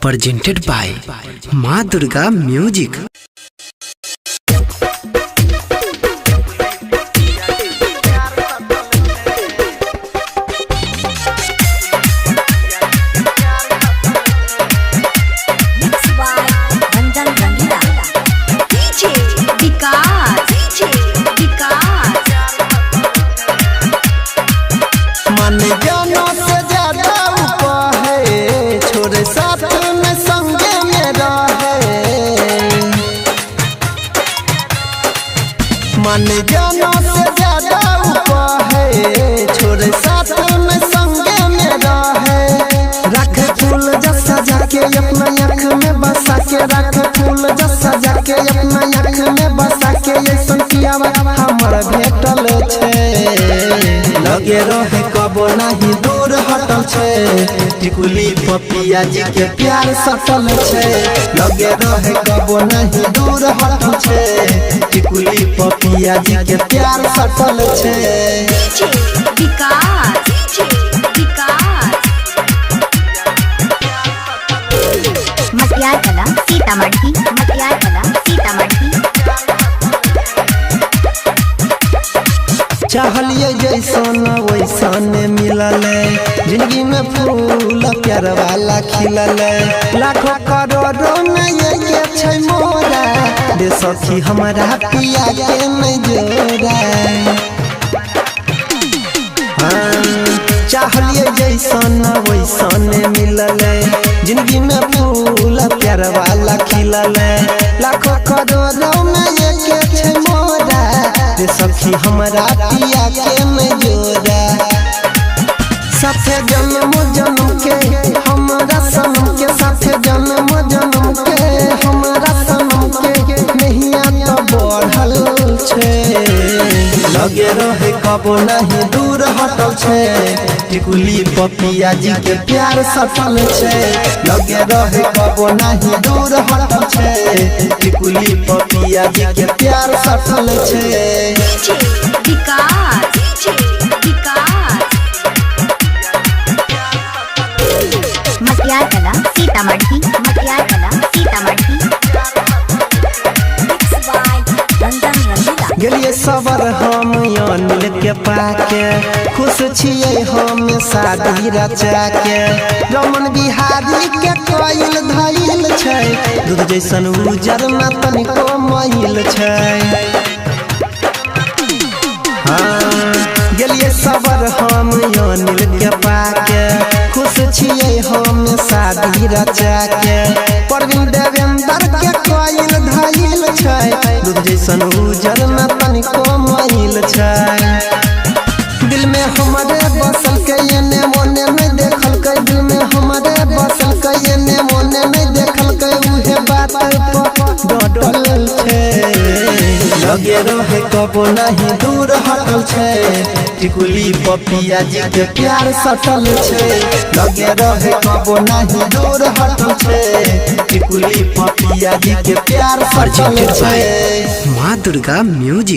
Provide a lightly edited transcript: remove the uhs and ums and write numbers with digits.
presented by माँ Durga music. मन जानो से ज्यादा ऊपर है, छोरे साथ में संगे में रहे। मन जानो से ज्यादा ऊपर है, छोरे साथ में संगे में रहे। रख फूल जैसा जाके अपना आँख में बसा के, रख फूल जैसा जाके अपना आँख में बसा के, ये संकियावा हमर भेटल छे। लगे रहे कबो नहीं दूर हटल छे, टिकुली पपिया जी के प्यार सटल छे। लगे रहे कबो नहीं दूर हटल छे, टिकुली पपिया जी के प्यार सटल छे। मटियार कला सीतामढ़ी, मटियार कला सीतामढ़ी। चाहलिए जैसन वैसन मिलल, जिंदगी में फूल प्यार वाला खिलल। लाखों करोड़ों में ये छै मोरा, दे सखी हमारा पिया के नहीं जोड़ा। चाहलिए जैसन वैसन मिलल, जिंदगी में फूल प्यार वाला खिलल। लाखों करोड़ों में ये छै मोरा, दे सखी हमारा पिया के में जोड़ा। साथे जन्म जन्म के हमारा सनम के, साथे जन्म जन्म के हमारा सनम के नहिया तो बढ़ल छे। लगे रहे कबो नहीं दूर हटल छे, टिकुली पपिया जी के प्यार सटल छे। लगे रहे कबो नहीं दूर हटल छे, टिकुली पपिया जी के प्यार सटल छे। मटियार कला सीतामढ़ी, मटियार कला सीतामढ़ी। गेलिए सबर हम अनिल के पाके, खुश छिए हम शादी रचा के। रमन बिहारी के कोयल धइल छै, दूध जैसन उजर में तनिको महिल छै। गेलिए सबर हम अनिल के पाके, खुश छिए हम शादी रचा के। प्रवीण देवेंद्र के कोयल धइल छै, दूध जैसन उजर में तनिको महिल छै। दिल में हमारे बसल के एने मोने में देखल के, दिल में हमारे बसल के एने मोने में देखल के, उहे बात पर डटल छे। लगे रहे कबो नहीं दूर हटल छे, टिकुली पपिया जी के प्यार सटल छे। लगे रहे कबो नहीं दूर हटल छे, टिकुली पपिया जी के प्यार सटल छे। माँ दुर्गा म्यूजिक।